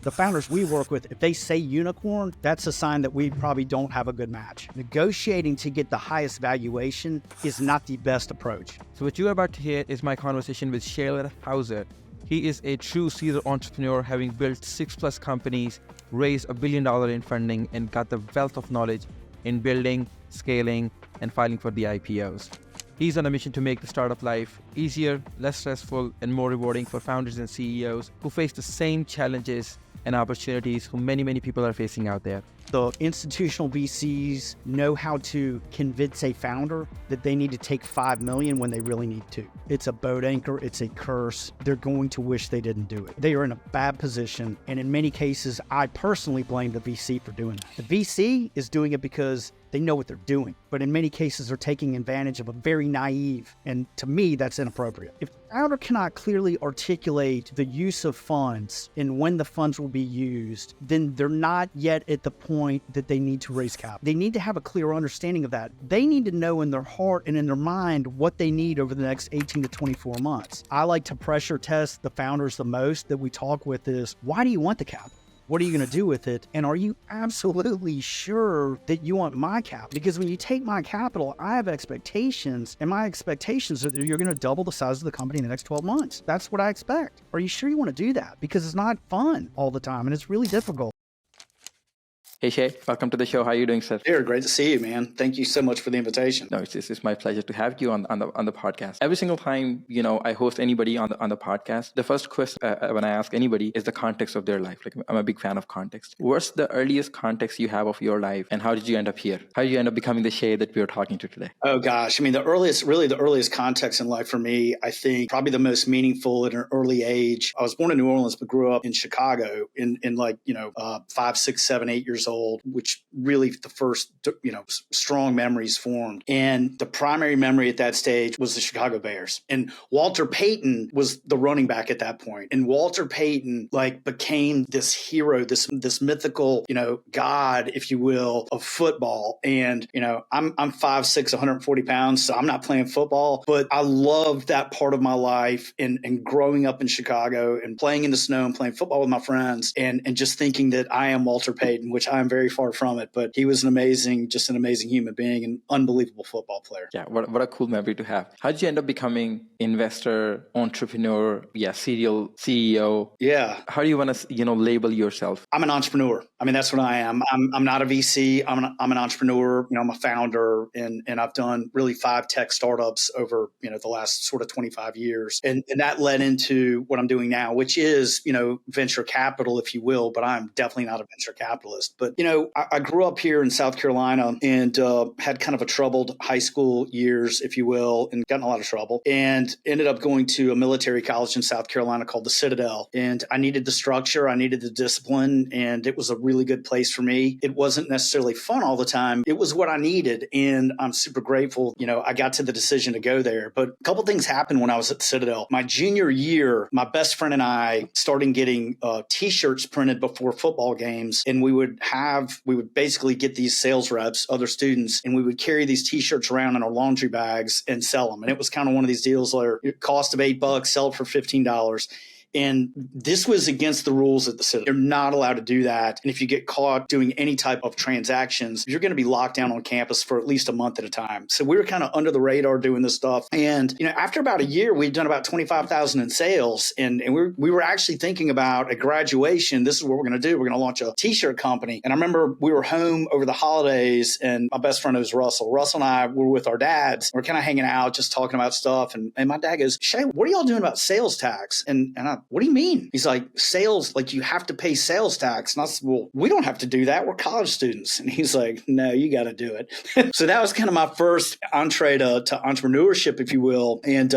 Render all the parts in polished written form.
The founders we work with, if they say unicorn, that's a sign that we probably don't have a good match. Negotiating to get the highest valuation is not the best approach. So what you're about to hear is my conversation with Shaler Houser. He is a true serial entrepreneur, having built 6+ companies, raised $1 billion in funding, and got the wealth of knowledge in building, scaling, and filing for the IPOs. He's on a mission to make the startup life easier, less stressful, and more rewarding for founders and CEOs who face the same challenges and opportunities who many people are facing out there. The institutional VCs know how to convince a founder that they need to take 5 million when they really need to. It's a boat anchor, it's a curse. They're going to wish they didn't do it. They are in a bad position, and in many cases, I personally blame the VC for doing that. The VC is doing it because they know what they're doing, but in many cases, they're taking advantage of a very naive, and to me, that's inappropriate. If the founder cannot clearly articulate the use of funds and when the funds will be used, then they're not yet at the point that they need to raise capital. They need to have a clear understanding of that. They need to know in their heart and in their mind what they need over the next 18 to 24 months. I like to pressure test the founders the most that we talk with is, why do you want the capital? What are you going to do with it? And are you absolutely sure that you want my capital? Because when you take my capital, I have expectations, and my expectations are that you're going to double the size of the company in the next 12 months. That's what I expect. Are you sure you want to do that? Because it's not fun all the time, and it's really difficult. Hey Shay, welcome to the show. How are you doing, sir? Here, great to see you, man. Thank you so much for the invitation. No, it's my pleasure to have you on the podcast. Every single time, I host anybody on the podcast, the first question when I ask anybody is the context of their life. Like, I'm a big fan of context. What's the earliest context you have of your life, and how did you end up here? How did you end up becoming the Shay that we are talking to today? Oh gosh, I mean, the earliest context in life for me, I think probably the most meaningful at an early age. I was born in New Orleans, but grew up in Chicago in 5, 6, 7, 8 years old, which really the first, strong memories formed. And the primary memory at that stage was the Chicago Bears. And Walter Payton was the running back at that point. And Walter Payton became this hero, this mythical, god, if you will, of football. And, I'm 5'6", 140 pounds, so I'm not playing football, but I loved that part of my life and growing up in Chicago and playing in the snow and playing football with my friends and just thinking that I am Walter Payton, which I'm very far from it, but he was an amazing human being and unbelievable football player. Yeah, what a cool memory to have. How did you end up becoming investor, entrepreneur, serial CEO? Yeah. How do you want to, label yourself? I'm an entrepreneur. I mean, that's what I am. I'm not a VC. I'm an entrepreneur. I'm a founder, and I've done really 5 tech startups over, the last sort of 25 years. And that led into what I'm doing now, which is, venture capital, if you will, but I'm definitely not a venture capitalist. But, I grew up here in South Carolina and had kind of a troubled high school years, if you will, and got in a lot of trouble, and ended up going to a military college in South Carolina called the Citadel. And I needed the structure, I needed the discipline, and it was a really good place for me. It wasn't necessarily fun all the time. It was what I needed, and I'm super grateful, I got to the decision to go there. But a couple things happened when I was at the Citadel. My junior year, my best friend and I started getting T-shirts printed before football games, and we would basically get these sales reps, other students, and we would carry these T-shirts around in our laundry bags and sell them. And it was kind of one of these deals where it cost of $8, sell it for $15. And this was against the rules at the Citadel. You're not allowed to do that. And if you get caught doing any type of transactions, you're going to be locked down on campus for at least a month at a time. So we were kind of under the radar doing this stuff. And, after about a year, we'd done about 25,000 in sales. And we were actually thinking about at graduation, this is what we're going to do. We're going to launch a T-shirt company. And I remember we were home over the holidays, and my best friend was Russell. Russell and I were with our dads. We're kind of hanging out, just talking about stuff. And my dad goes, Shay, what are y'all doing about sales tax? And I, what do you mean? He's like, sales, like you have to pay sales tax. And I said, well, we don't have to do that. We're college students. And he's like, no, you got to do it. So that was kind of my first entree to entrepreneurship, if you will. And,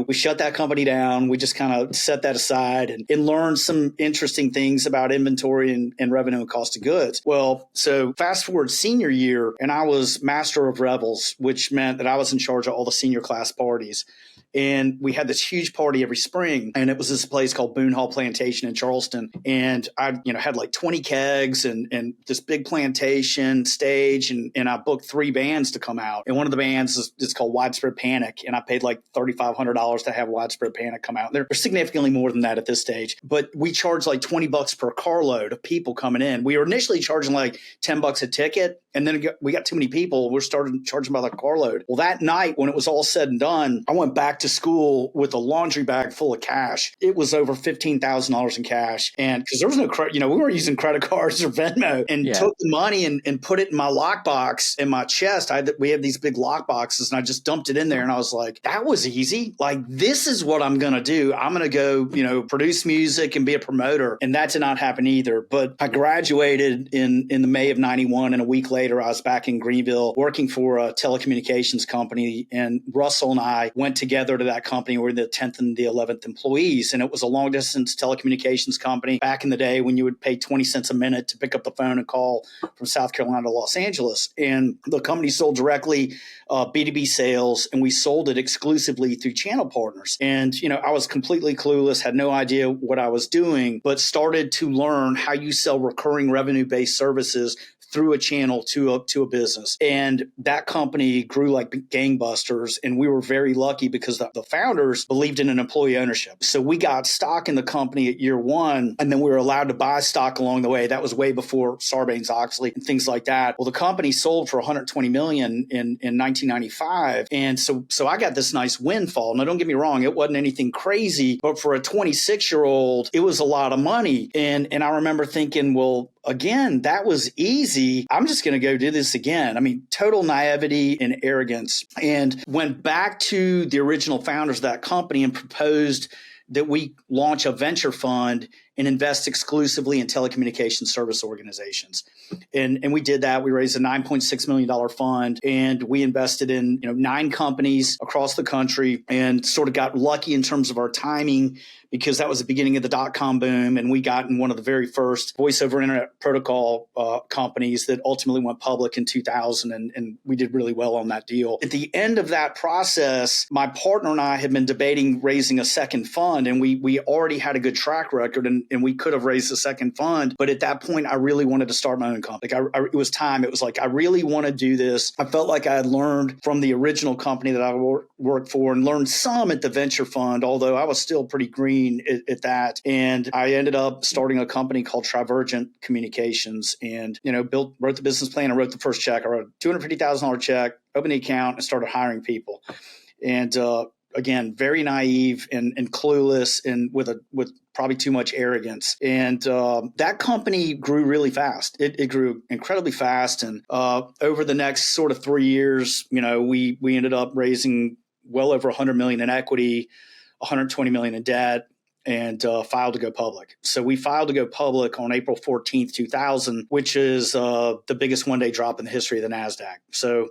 we shut that company down. We just kind of set that aside and learned some interesting things about inventory and revenue and cost of goods. Well, so fast forward senior year, and I was master of revels, which meant that I was in charge of all the senior class parties. And we had this huge party every spring. And it was this place called Boone Hall Plantation in Charleston. And I, had like 20 kegs and this big plantation stage. And I booked 3 bands to come out. And one of the bands is called Widespread Panic. And I paid like $3,500 to have Widespread Panic come out. They're significantly more than that at this stage. But we charged like $20 per carload of people coming in. We were initially charging like $10 a ticket. And then we got too many people. We started charging by the carload. Well, that night when it was all said and done, I went back to school with a laundry bag full of cash. It was over $15,000 in cash. And because there was no credit, we weren't using credit cards or Venmo, and took the money and put it in my lockbox in my chest. We have these big lock boxes, and I just dumped it in there. And I was like, that was easy. Like, this is what I'm going to do. I'm going to go, produce music and be a promoter. And that did not happen either. But I graduated in the May of 91, and a week later, I was back in Greenville working for a telecommunications company. And Russell and I went together to that company. We're the 10th and the 11th employees. And it was a long distance telecommunications company back in the day when you would pay 20 cents a minute to pick up the phone and call from South Carolina to Los Angeles. And the company sold directly B2B sales, and we sold it exclusively through channel partners. And, I was completely clueless, had no idea what I was doing, but started to learn how you sell recurring revenue-based services through a channel to a business. And that company grew like gangbusters. And we were very lucky because the founders believed in an employee ownership. So we got stock in the company at year 1, and then we were allowed to buy stock along the way. That was way before Sarbanes-Oxley and things like that. Well, the company sold for $120 million in 1995. And so I got this nice windfall. Now, don't get me wrong, it wasn't anything crazy, but for a 26-year-old, it was a lot of money. And I remember thinking, well, again, that was easy. I'm just going to go do this again. I mean, total naivety and arrogance. And went back to the original founders of that company and proposed that we launch a venture fund and invest exclusively in telecommunications service organizations. And we did that. We raised a $9.6 million fund, and we invested in 9 companies across the country, and sort of got lucky in terms of our timing, because that was the beginning of the dot-com boom. And we got in one of the very first voice over internet protocol companies that ultimately went public in 2000. And we did really well on that deal. At the end of that process, my partner and I had been debating raising a second fund, and we already had a good track record, and we could have raised a second fund. But at that point, I really wanted to start my own company. It was time. It was like, I really want to do this. I felt like I had learned from the original company that I worked for, and learned some at the venture fund, although I was still pretty green at that. And I ended up starting a company called Trivergent Communications, and wrote the business plan. I wrote the first check. I wrote a $250,000 check, opened the account, and started hiring people. And again, very naive and clueless, and with probably too much arrogance. And that company grew really fast. It grew incredibly fast. And over the next sort of 3 years, we ended up raising well over $100 million in equity, $120 million in debt, and filed to go public. So we filed to go public on April 14th, 2000, which is the biggest one-day drop in the history of the NASDAQ. So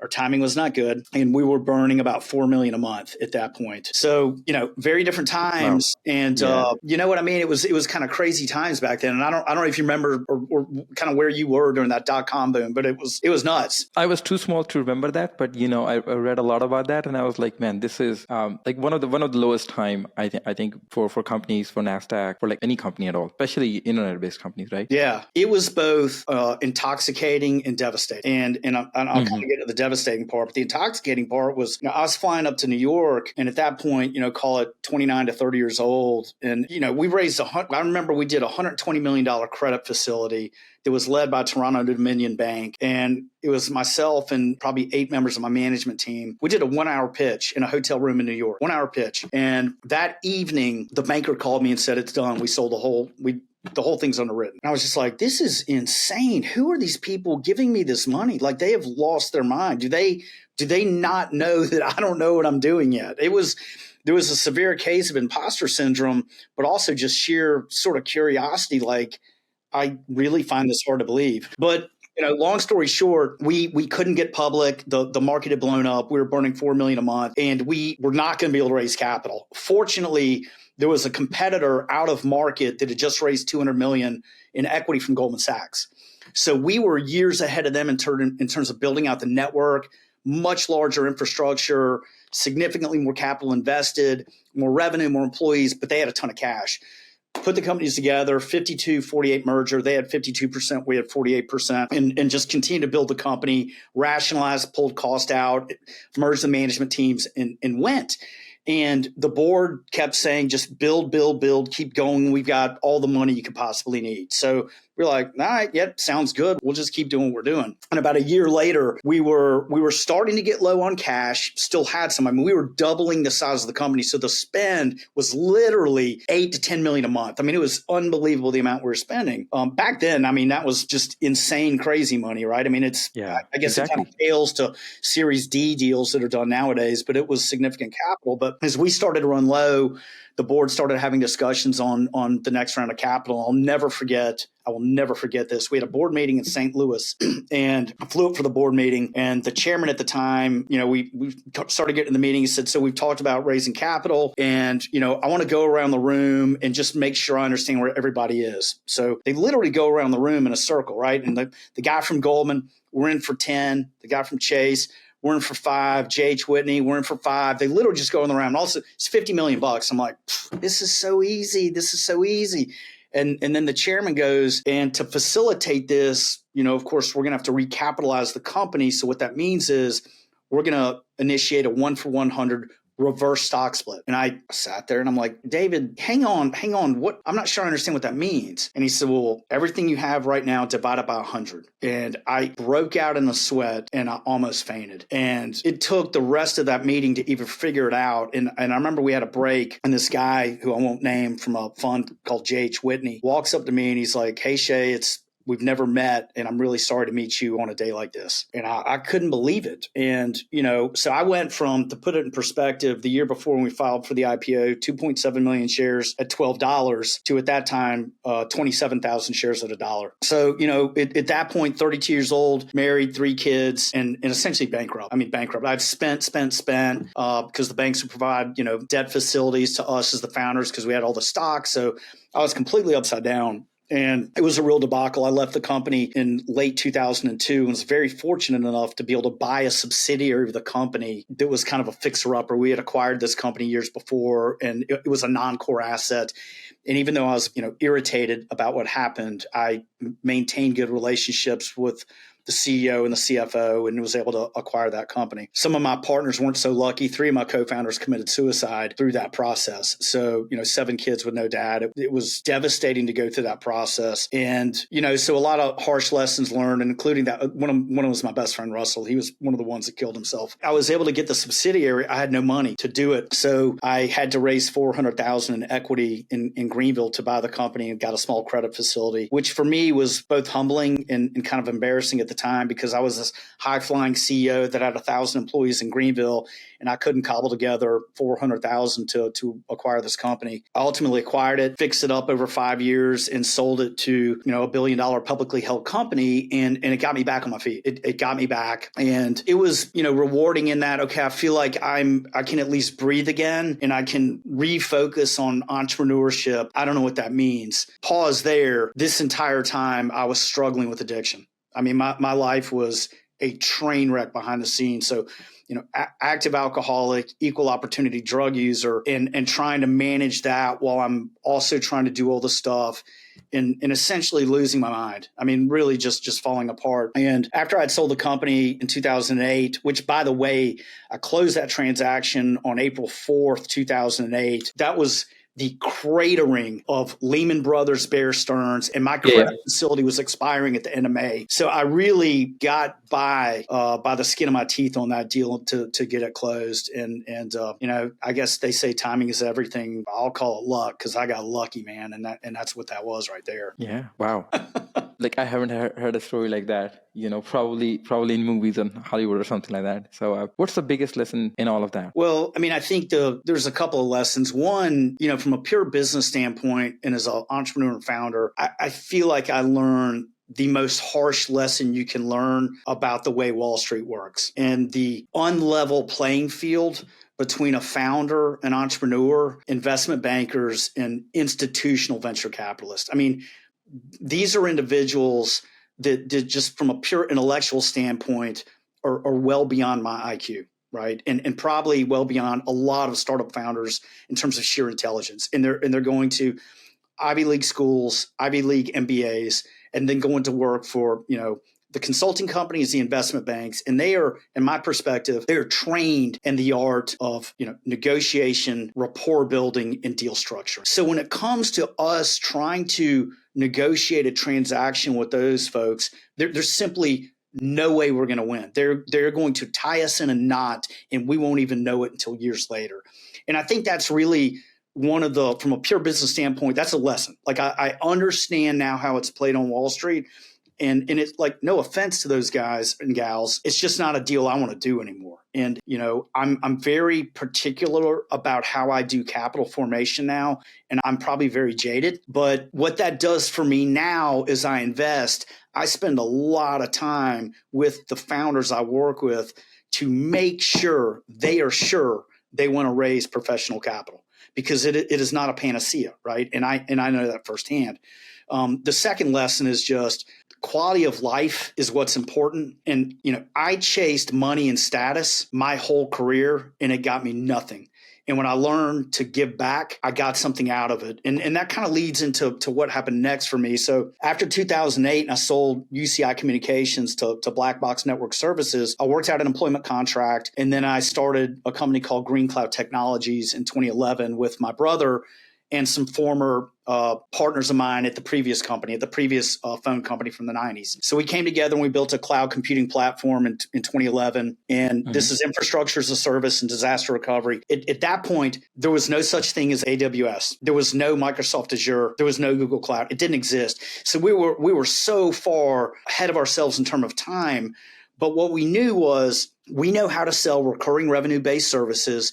our timing was not good, and we were burning about $4 million a month at that point. So, very different times. Wow. And you know what I mean? It was kind of crazy times back then. And I don't know if you remember or kind of where you were during that dot-com boom, but it was nuts. I was too small to remember that, but I read a lot about that, and I was like, man, this is like one of the lowest time I think for companies, for NASDAQ, for like any company at all, especially internet-based companies, right? Yeah, it was both intoxicating and devastating. And I'll kind of get to the devastating part, but the intoxicating part was, I was flying up to New York, and at that point, call it 29 to 30 years old. And, we raised I remember we did a $120 million credit facility that was led by Toronto Dominion Bank. And it was myself and probably 8 members of my management team. We did a 1-hour pitch in a hotel room in New York, 1-hour pitch. And that evening, the banker called me and said, it's done. We sold the whole thing's underwritten. And I was just like, this is insane. Who are these people giving me this money? Like, they have lost their mind. Do they not know that I don't know what I'm doing yet? There was a severe case of imposter syndrome, but also just sheer sort of curiosity. Like, I really find this hard to believe. But long story short, we couldn't get public. The market had blown up. We were burning $4 million a month, and we were not going to be able to raise capital. Fortunately, there was a competitor out of market that had just raised $200 million in equity from Goldman Sachs. So we were years ahead of them in terms of building out the network, much larger infrastructure, significantly more capital invested, more revenue, more employees, but they had a ton of cash. Put the companies together, 52-48 merger. They had 52%, we had 48%, and just continue to build the company, rationalize, pulled cost out, merged the management teams, and went. And the board kept saying, just build, keep going. We've got all the money you could possibly need. So we're like, all right, yep, sounds good. We'll just keep doing what we're doing. And about a year later, we were starting to get low on cash, still had some. I mean, we were doubling the size of the company. So the spend was literally $8 to $10 million a month. I mean, it was unbelievable the amount we were spending. Back then, I mean, that was just insane, crazy money, right? I mean, I guess exactly. It kind of scales to Series D deals that are done nowadays, but it was significant capital. But as we started to run low, the board started having discussions on the next round of capital. I will never forget this. We had a board meeting in St. Louis and I flew up for the board meeting, and the chairman at the time, we started getting in the meeting. He said, so we've talked about raising capital, and, I want to go around the room and just make sure I understand where everybody is. So they literally go around the room in a circle, right? And the guy from Goldman, we're in for 10, the guy from Chase, we're in for 5. J.H. Whitney, we're in for 5. They literally just go in the round. Also, it's $50 million. I'm like, this is so easy. And then the chairman goes, and to facilitate this, of course, we're going to have to recapitalize the company. So what that means is we're going to initiate a 1-for-100 reverse stock split. And I sat there and I'm like, David, hang on. What? I'm not sure I understand what that means. And he said, well, everything you have right now divided by 100. And I broke out in a sweat and I almost fainted. And it took the rest of that meeting to even figure it out. And I remember we had a break, and this guy who I won't name from a fund called J.H. Whitney walks up to me and he's like, hey, Shay, we've never met, and I'm really sorry to meet you on a day like this. And I couldn't believe it. And, so I went from, to put it in perspective, the year before when we filed for the IPO, 2.7 million shares at $12 to, at that time, 27,000 shares at $1. So, at that point, 32 years old, married, 3 kids, and essentially bankrupt. I've spent because the banks would provide, debt facilities to us as the founders because we had all the stock. So I was completely upside down. And it was a real debacle. I left the company in late 2002 and was very fortunate enough to be able to buy a subsidiary of the company that was kind of a fixer-upper. We had acquired this company years before, and it was a non-core asset. And even though I was, irritated about what happened, I maintained good relationships with the CEO and the CFO and was able to acquire that company. Some of my partners weren't so lucky. 3 of my co-founders committed suicide through that process. So, 7 kids with no dad. It was devastating to go through that process. And, so a lot of harsh lessons learned, and including that one was my best friend, Russell. He was one of the ones that killed himself. I was able to get the subsidiary. I had no money to do it. So I had to raise $400,000 in equity in Greenville to buy the company, and got a small credit facility, which for me was both humbling and kind of embarrassing at the time, because I was this high-flying CEO that had 1,000 employees in Greenville, and I couldn't cobble together $400,000 to acquire this company. I ultimately acquired it, fixed it up over 5 years, and sold it to a $1 billion publicly held company, and it got me back on my feet. It got me back, and it was rewarding in that, okay, I feel like I can at least breathe again, and I can refocus on entrepreneurship. I don't know what that means. Pause there. This entire time I was struggling with addiction. I mean, my life was a train wreck behind the scenes. So, active alcoholic, equal opportunity drug user, and trying to manage that while I'm also trying to do all the stuff and essentially losing my mind. I mean, really just falling apart. And after I'd sold the company in 2008, which, by the way, I closed that transaction on April 4th, 2008, that was the cratering of Lehman Brothers, Bear Stearns, and my credit facility was expiring at the end of May. So I really got by the skin of my teeth on that deal to get it closed. And I guess they say timing is everything. I'll call it luck, because I got lucky, man. And that's what that was right there. Yeah. Wow. Like, I haven't heard a story like that, probably in movies and Hollywood or something like that. So what's the biggest lesson in all of that? Well, I mean, I think there's a couple of lessons. One, from a pure business standpoint and as an entrepreneur and founder, I feel like I learned the most harsh lesson you can learn about the way Wall Street works, and the unlevel playing field between a founder, an entrepreneur, investment bankers, and institutional venture capitalists. I mean, these are individuals that just from a pure intellectual standpoint are well beyond my IQ. right? And probably well beyond a lot of startup founders in terms of sheer intelligence. And they're going to Ivy League schools, Ivy League MBAs, and then going to work for, the consulting companies, the investment banks, and they are, in my perspective, they are trained in the art of, negotiation, rapport building, and deal structure. So when it comes to us trying to negotiate a transaction with those folks, there's simply no way we're going to win. They're going to tie us in a knot, and we won't even know it until years later. And I think that's really from a pure business standpoint, that's a lesson. Like I understand now how it's played on Wall Street. And it's like, no offense to those guys and gals, it's just not a deal I want to do anymore. And, I'm very particular about how I do capital formation now, and I'm probably very jaded. But what that does for me now is I invest. I spend a lot of time with the founders I work with to make sure they are sure they want to raise professional capital, because it is not a panacea, right? And I know that firsthand. The second lesson is just quality of life is what's important. And, I chased money and status my whole career, and it got me nothing. And when I learned to give back, I got something out of it. And that kind of leads into what happened next for me. So after 2008, I sold UCI Communications to Black Box Network Services. I worked out an employment contract, and then I started a company called Green Cloud Technologies in 2011 with my brother and some former partners of mine at the previous phone company from the 90s. So we came together and we built a cloud computing platform in 2011. And this is infrastructure as a service and disaster recovery. At that point, there was no such thing as AWS. There was no Microsoft Azure. There was no Google Cloud. It didn't exist. So we were so far ahead of ourselves in terms of time. But what we knew was we know how to sell recurring revenue-based services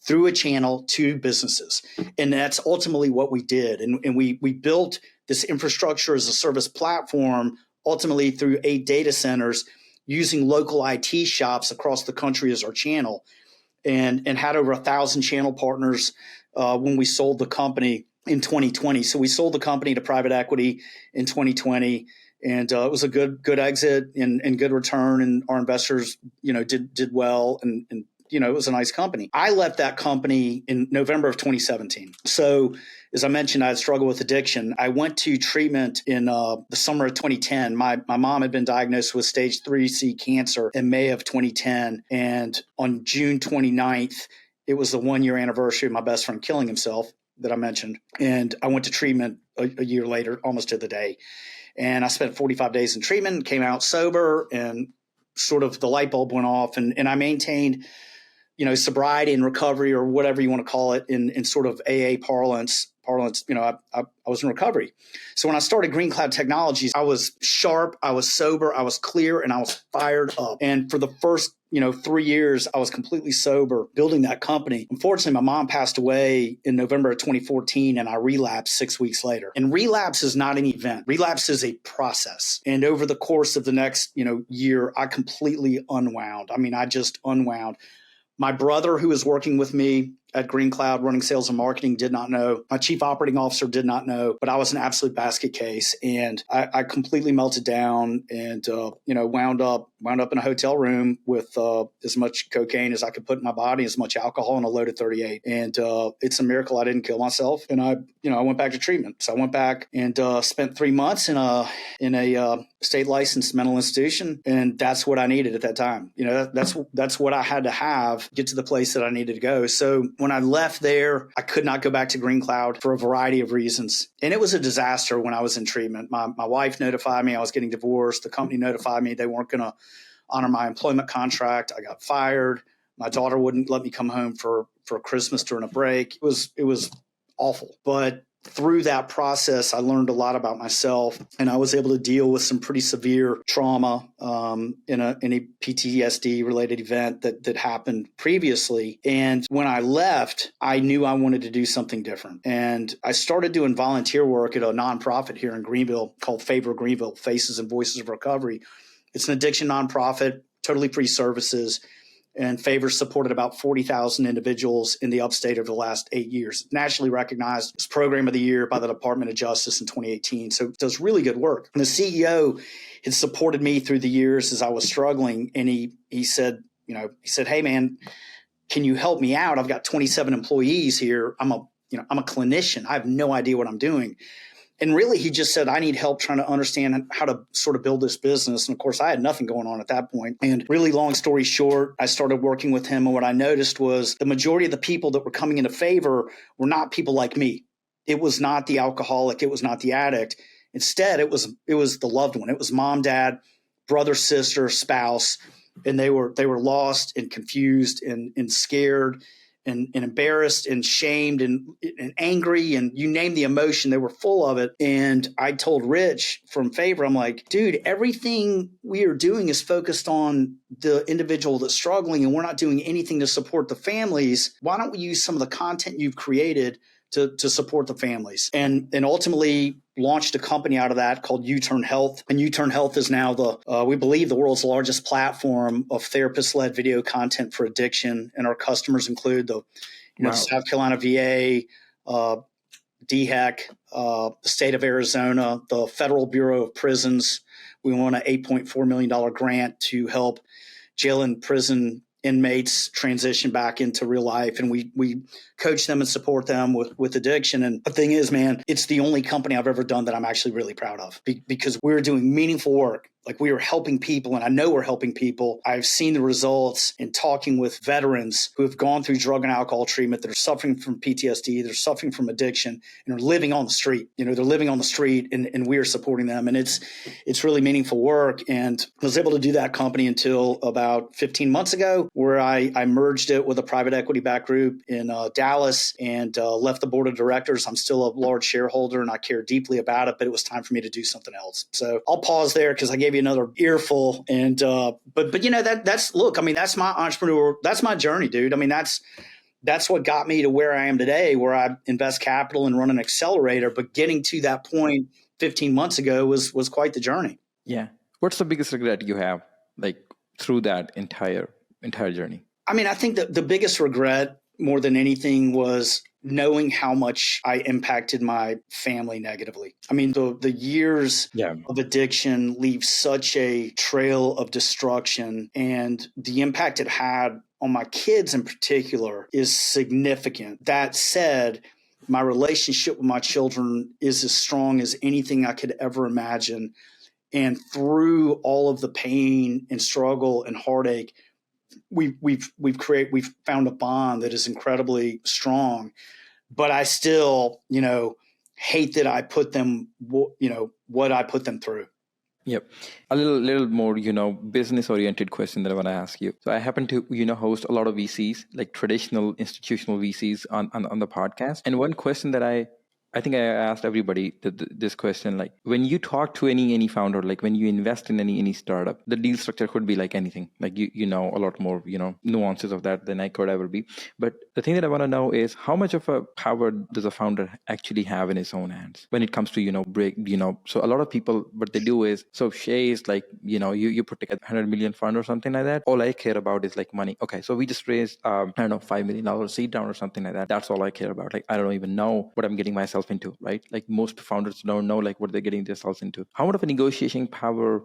through a channel to businesses. And that's ultimately what we did. And we built this infrastructure as a service platform, ultimately through 8 data centers, using local IT shops across the country as our channel, and had over 1,000 channel partners when we sold the company in 2020. So we sold the company to private equity in 2020. And it was a good exit and good return. And our investors, did well. And it was a nice company. I left that company in November of 2017. So as I mentioned, I had struggled with addiction. I went to treatment in the summer of 2010. My mom had been diagnosed with stage 3C cancer in May of 2010. And on June 29th, it was the 1-year anniversary of my best friend killing himself that I mentioned. And I went to treatment a year later, almost to the day. And I spent 45 days in treatment, came out sober, and sort of the light bulb went off. And I maintained sobriety and recovery, or whatever you want to call it in sort of AA parlance, I was in recovery. So when I started Green Cloud Technologies, I was sharp, I was sober, I was clear, and I was fired up. And for the first, 3 years, I was completely sober building that company. Unfortunately, my mom passed away in November of 2014, and I relapsed 6 weeks later. And relapse is not an event. Relapse is a process. And over the course of the next, year, I completely unwound. I just unwound. My brother, who was working with me at Green Cloud running sales and marketing, did not know. My chief operating officer did not know, but I was an absolute basket case. And I completely melted down and, wound up in a hotel room with as much cocaine as I could put in my body, as much alcohol, and a loaded 38. And it's a miracle I didn't kill myself. And I went back to treatment. So I went back and spent 3 months in a state licensed mental institution. And that's what I needed at that time. That's what I had to have, get to the place that I needed to go. So when I left there, I could not go back to Green Cloud for a variety of reasons. And it was a disaster when I was in treatment. My wife notified me I was getting divorced. The company notified me they weren't going to honor my employment contract. I got fired. My daughter wouldn't let me come home for Christmas during a break. It was awful. But through that process, I learned a lot about myself, and I was able to deal with some pretty severe trauma in a PTSD related event that happened previously. And when I left, I knew I wanted to do something different. And I started doing volunteer work at a nonprofit here in Greenville called Favor Greenville, Faces and Voices of Recovery. It's an addiction nonprofit, totally free services. And Favor supported about 40,000 individuals in the upstate over the last 8 years. Nationally recognized as Program of the Year by the Department of Justice in 2018. So it does really good work. And the CEO had supported me through the years as I was struggling. And he said, he said, "Hey man, can you help me out? I've got 27 employees here. I'm a clinician. I have no idea what I'm doing." And really, he just said, "I need help trying to understand how to sort of build this business." And of course, I had nothing going on at that point. And really, long story short, I started working with him. And what I noticed was the majority of the people that were coming into favor were not people like me. It was not the alcoholic. It was not the addict. Instead, it was the loved one. It was mom, dad, brother, sister, spouse. And they were lost and confused and scared and embarrassed and shamed and angry, and you name the emotion, they were full of it. And I told Rich from Favor, I'm like, dude, everything we are doing is focused on the individual that's struggling, and we're not doing anything to support the families. Why don't we use some of the content you've created to support the families? And ultimately launched a company out of that called U-Turn Health. And U-Turn Health is now we believe the world's largest platform of therapist-led video content for addiction. And our customers include the South Carolina VA, DHEC, the state of Arizona, the Federal Bureau of Prisons. We won an $8.4 million grant to help jail and prison inmates transition back into real life. And we coach them and support them with addiction. And the thing is, man, it's the only company I've ever done that I'm actually really proud of because we're doing meaningful work. Like, we are helping people, and I know we're helping people. I've seen the results in talking with veterans who have gone through drug and alcohol treatment, that are suffering from PTSD, they're suffering from addiction, and are living on the street. They're living on the street, and we are supporting them. And it's really meaningful work. And I was able to do that company until about 15 months ago, where I merged it with a private equity-backed group in Dallas and left the board of directors. I'm still a large shareholder, and I care deeply about it, but it was time for me to do something else. So I'll pause there because I gave you another earful. And but that's my entrepreneur, that's my journey, dude. I mean, that's what got me to where I am today, where I invest capital and run an accelerator. But getting to that point 15 months ago was quite the journey. Yeah. What's the biggest regret you have, like, through that entire journey? I mean, I think that the biggest regret more than anything was knowing how much I impacted my family negatively. I mean, the years of addiction leave such a trail of destruction, and the impact it had on my kids in particular is significant. That said, my relationship with my children is as strong as anything I could ever imagine. And through all of the pain and struggle and heartache, we've found a bond that is incredibly strong. But I still, hate that I put them, what I put them through. Yep. A little more, business oriented question that I want to ask you. So I happen to, host a lot of VCs, like traditional institutional VCs on the podcast. And one question that I think I asked everybody this question, like, when you talk to any founder, like when you invest in any startup, the deal structure could be like anything. Like, you know a lot more, nuances of that than I could ever be. But the thing that I want to know is, how much of a power does a founder actually have in his own hands when it comes to, so a lot of people, what they do is, so Shay is like, you put together 100 million fund or something like that. All I care about is like money. Okay. So we just raised, $5 million seed round or something like that. That's all I care about. Like, I don't even know what I'm getting myself into, right? Like, most founders don't know like what they're getting themselves into. How much of a negotiation power,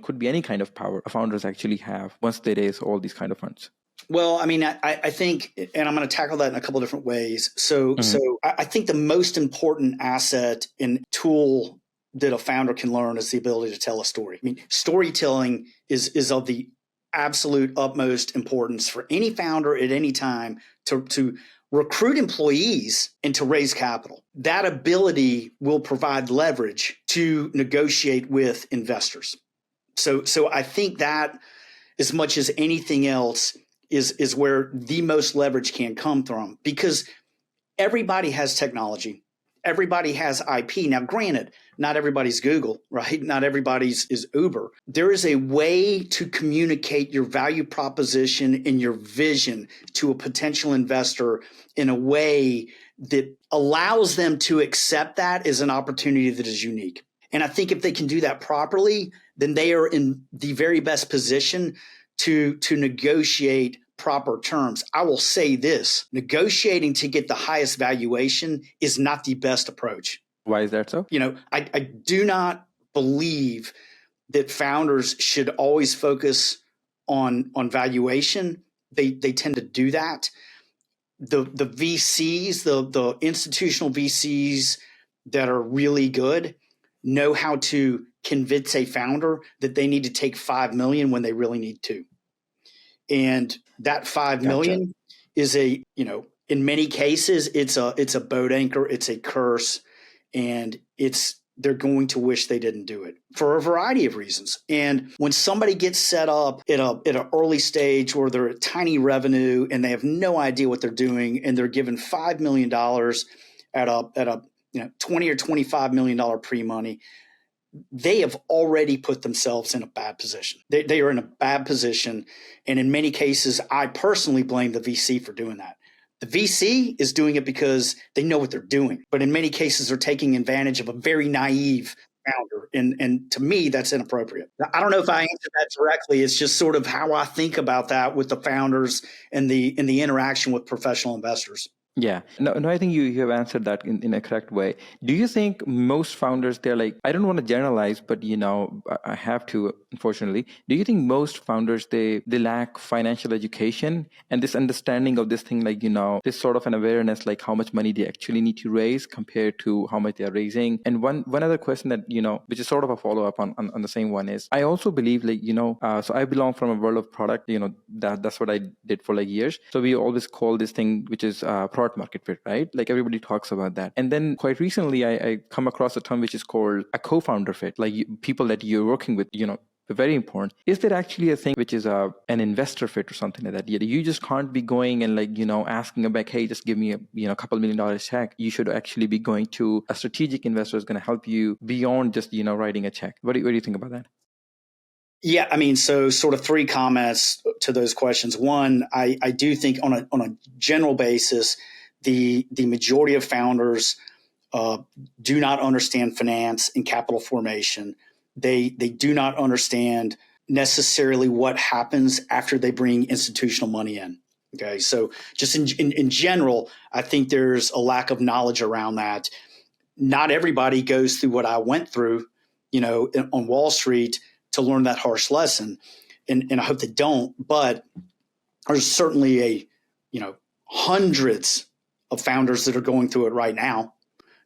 could be any kind of power founders actually have once they raise all these kind of funds? Well, I mean, I think, and I'm going to tackle that in a couple of different ways. So I think the most important asset and tool that a founder can learn is the ability to tell a story. I mean, storytelling is of the absolute utmost importance for any founder at any time to recruit employees and to raise capital. That ability will provide leverage to negotiate with investors. So I think that, as much as anything else, is where the most leverage can come from, because everybody has technology. Everybody has IP. Now, granted, not everybody's Google, right? Not everybody's is Uber. There is a way to communicate your value proposition and your vision to a potential investor in a way that allows them to accept that as an opportunity that is unique. And I think if they can do that properly, then they are in the very best position to negotiate proper terms. I will say this: negotiating to get the highest valuation is not the best approach. Why is that so? I do not believe that founders should always focus on valuation. They tend to do that. The VCs, the institutional VCs that are really good know how to convince a founder that they need to take 5 million when they really need to. And that 5 million is in many cases, it's a boat anchor, it's a curse, and they're going to wish they didn't do it for a variety of reasons. And when somebody gets set up at an early stage where they're at tiny revenue and they have no idea what they're doing, and they're given $5 million at a $20 or $25 million pre-money, they have already put themselves in a bad position. They are in a bad position. And in many cases, I personally blame the VC for doing that. The VC is doing it because they know what they're doing. But in many cases, they're taking advantage of a very naive founder. And to me, that's inappropriate. I don't know if I answered that directly. It's just sort of how I think about that with the founders and the interaction with professional investors. Yeah. No, I think you have answered that in a correct way. Do you think most founders, they're like, I don't want to generalize, but I have to, unfortunately. Do you think most founders, they lack financial education and this understanding of this thing, like, this sort of an awareness, like how much money they actually need to raise compared to how much they're raising? And one other question that, which is sort of a follow-up on the same one is, I also believe like, so I belong from a world of product, that's what I did for like years. So we always call this thing, which is product market fit, right? Like everybody talks about that. And then quite recently, I come across a term which is called a co-founder fit, like people that you're working with, very important. Is there actually a thing which is an investor fit or something like that? You just can't be going and like, asking a bank, hey, just give me a couple $1 million check. You should actually be going to a strategic investor who's going to help you beyond just, writing a check. What do you think about that? Yeah, I mean, so sort of 3 comments to those questions. One, I do think on a general basis, the majority of founders do not understand finance and capital formation. They do not understand necessarily what happens after they bring institutional money in. Okay, so just in general, I think there's a lack of knowledge around that. Not everybody goes through what I went through, on Wall Street to learn that harsh lesson, and I hope they don't. But there's certainly hundreds of founders that are going through it right now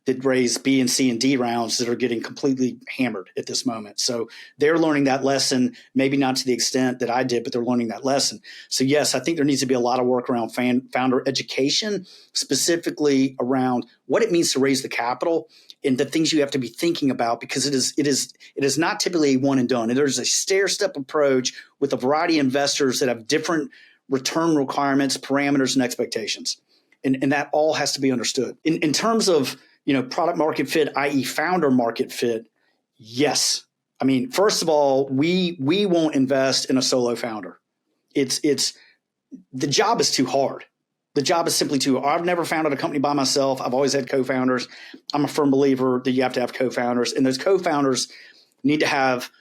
that raise B and C and D rounds that are getting completely hammered at this moment. So they're learning that lesson, maybe not to the extent that I did, but they're learning that lesson. So yes, I think there needs to be a lot of work around founder education, specifically around what it means to raise the capital and the things you have to be thinking about, because it is not typically a one and done. There's a stair-step approach with a variety of investors that have different return requirements, parameters, and expectations. And that all has to be understood. In terms of product market fit, i.e. founder market fit, yes. I mean, first of all, we won't invest in a solo founder. It's the job is too hard. The job is simply too hard. I've never founded a company by myself. I've always had co-founders. I'm a firm believer that you have to have co-founders, and those co-founders need to have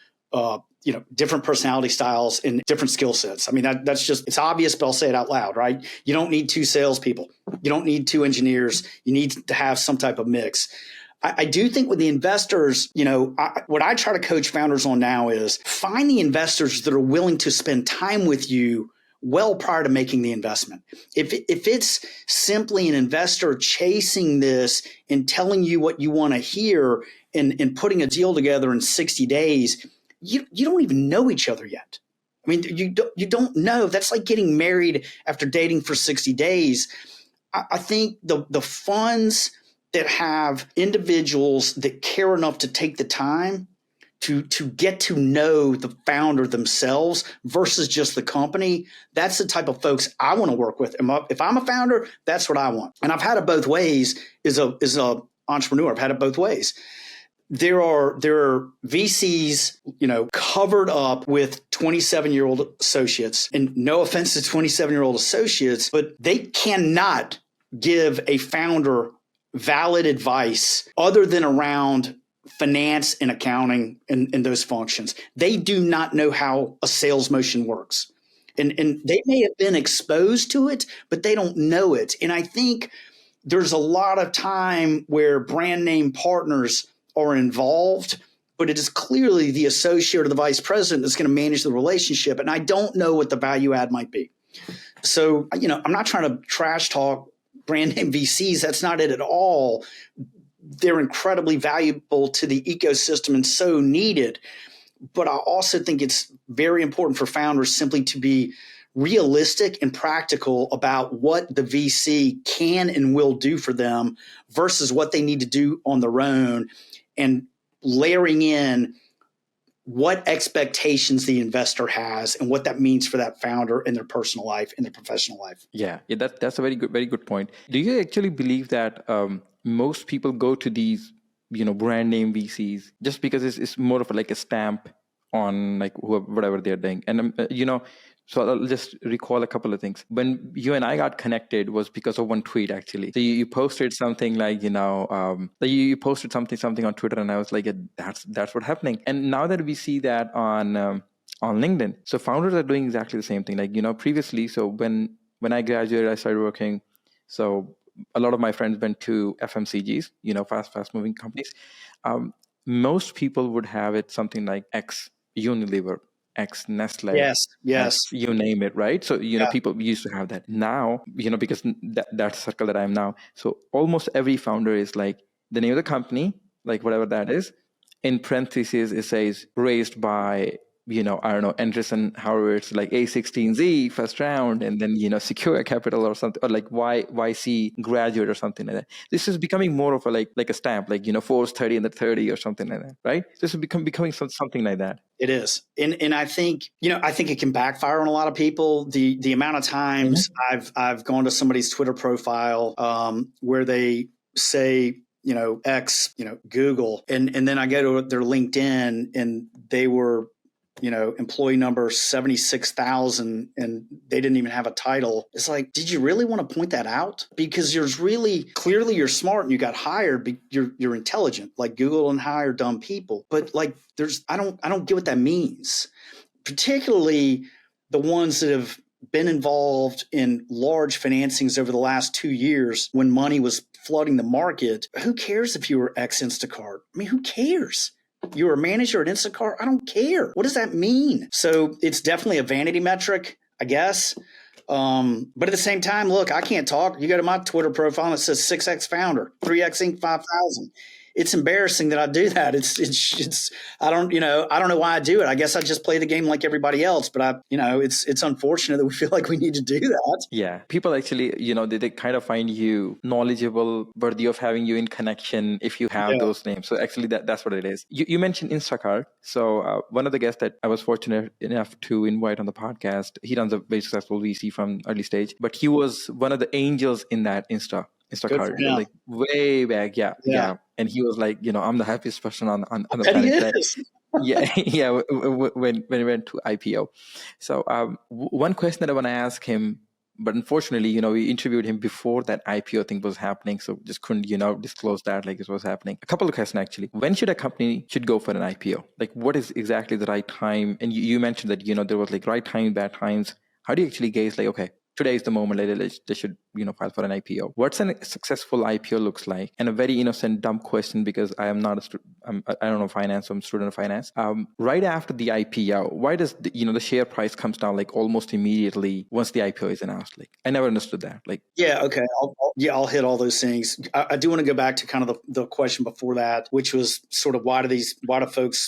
different personality styles and different skill sets. I mean, that's just, it's obvious, but I'll say it out loud, right? You don't need 2 salespeople. You don't need 2 engineers. You need to have some type of mix. I do think with the investors, what I try to coach founders on now is find the investors that are willing to spend time with you well prior to making the investment. If it's simply an investor chasing this and telling you what you want to hear and putting a deal together in 60 days, you don't even know each other yet. I mean, you don't know. That's like getting married after dating for 60 days. I think the funds that have individuals that care enough to take the time to get to know the founder themselves versus just the company, that's the type of folks I want to work with. If I'm a founder, that's what I want. And I've had it both ways as a entrepreneur. I've had it both ways. There are VCs, covered up with 27-year-old associates, and no offense to 27-year-old associates, but they cannot give a founder valid advice other than around finance and accounting and those functions. They do not know how a sales motion works. And they may have been exposed to it, but they don't know it. And I think there's a lot of time where brand name partners are involved but it is clearly the associate or the vice president that's going to manage the relationship. And I don't know what the value add might be. So, I'm not trying to trash talk brand name VCs. That's not it at all. They're incredibly valuable to the ecosystem and so needed. But I also think it's very important for founders simply to be realistic and practical about what the VC can and will do for them versus what they need to do on their own, and layering in what expectations the investor has and what that means for that founder in their personal life and their professional life. Yeah, that's a very good point. Do you actually believe that most people go to these, brand name VCs just because it's more of like a stamp on like whatever they're doing? And so I'll just recall a couple of things. When you and I got connected was because of one tweet, actually. So you posted something like, you posted something on Twitter, and I was like, yeah, that's what's happening. And now that we see that on LinkedIn, so founders are doing exactly the same thing. Like, previously, so when I graduated, I started working. So a lot of my friends went to FMCGs, fast moving companies. Most people would have it something like X Unilever, X Nestle, yes, X, you name it, right? So, people used to have that. Now, because that's the circle that I'm now. So almost every founder is like the name of the company, like whatever that is. In parentheses, it says raised by, I don't know, Anderson, however, it's like A16Z first round, and then, Secure Capital or something, or like YC graduate or something like that. This is becoming more of a like a stamp, like, Forbes 30 and the 30 or something like that, right? This is becoming something like that. It is. And I think, I think it can backfire on a lot of people. The amount of times I've gone to somebody's Twitter profile where they say, X, Google, and then I go to their LinkedIn and they were, employee number 76,000, and they didn't even have a title. It's like, did you really want to point that out? Because clearly you're smart and you got hired, but you're intelligent. Like Google and hire dumb people. But like I don't get what that means. Particularly the ones that have been involved in large financings over the last 2 years when money was flooding the market. Who cares if you were ex Instacart? I mean, who cares? You're a manager at Instacart? I don't care. What does that mean? So it's definitely a vanity metric, I guess. But at the same time, look, I can't talk. You go to my Twitter profile and it says 6X founder, 3X Inc. 5,000. It's embarrassing that I do that. It's I don't know why I do it. I guess I just play the game like everybody else, but it's unfortunate that we feel like we need to do that. Yeah. People actually, they kind of find you knowledgeable, worthy of having you in connection if you have those names. So actually that's what it is. You mentioned Instacart. So one of the guests that I was fortunate enough to invite on the podcast, he runs a very successful VC from early stage, but he was one of the angels in that Instacart, like way back. Yeah. And he was like, I'm the happiest person on the planet. Yeah. When we went to IPO. So one question that I want to ask him, but unfortunately, we interviewed him before that IPO thing was happening. So just couldn't, disclose that like it was happening. A couple of questions, actually. When should a company go for an IPO? Like what is exactly the right time? And you mentioned that, there was like right time, bad times. How do you actually gauge like, okay, today is the moment they should, file for an IPO. What's a successful IPO looks like? And a very innocent, dumb question, because I am not I don't know finance, I'm a student of finance. Right after the IPO, why does the share price comes down like almost immediately once the IPO is announced? Like I never understood that. Like okay, I'll hit all those things. I do want to go back to kind of the question before that, which was sort of why do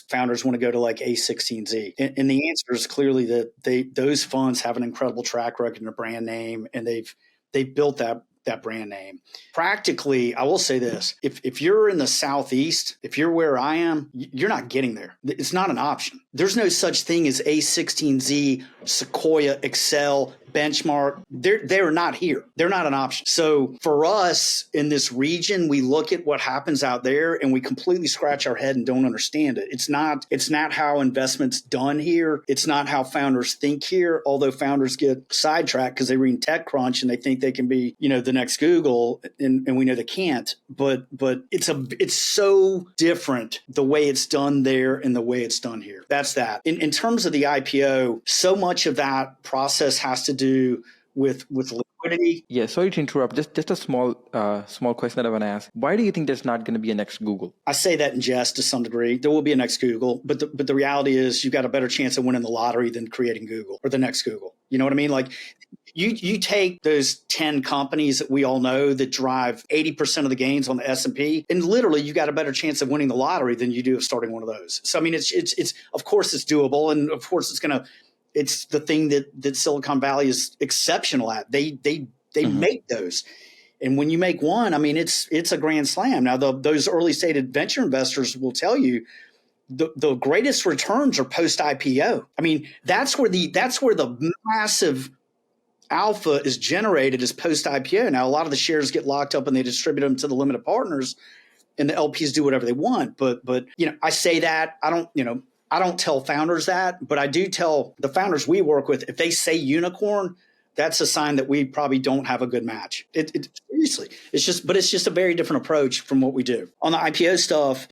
founders want to go to like A16Z? And the answer is clearly that those funds have an incredible track record and a brand name, and they've built that brand name. Practically, I will say this. If you're in the Southeast, if you're where I am, you're not getting there. It's not an option. There's no such thing as A16Z, Sequoia, Excel, Benchmark. They're not here. They're not an option. So for us in this region, we look at what happens out there and we completely scratch our head and don't understand it. It's not how investment's done here. It's not how founders think here, although founders get sidetracked because they read TechCrunch and they think they can be, the next Google, and we know they can't. But it's so different the way it's done there and the way it's done here. That's that. In terms of the IPO, so much of that process has to do with liquidity. Yeah, sorry to interrupt. Just a small question that I want to ask. Why do you think there's not going to be a next Google? I say that in jest to some degree. There will be a next Google, but the reality is you've got a better chance of winning the lottery than creating Google or the next Google. You know what I mean? Like you take those 10 companies that we all know that drive 80% of the gains on the S&P, and literally you got a better chance of winning the lottery than you do of starting one of those. So I mean, it's of course it's doable, and of course it's the thing that Silicon Valley is exceptional at. They make those. And when you make one, I mean, it's a grand slam. Now, those early stage venture investors will tell you the greatest returns are post IPO. I mean, that's where the massive alpha is generated is post IPO. Now, a lot of the shares get locked up and they distribute them to the limited partners, and the LPs do whatever they want. But I say that I don't tell founders that, but I do tell the founders we work with, if they say unicorn, that's a sign that we probably don't have a good match. Seriously, it's just a very different approach from what we do. On the IPO stuff,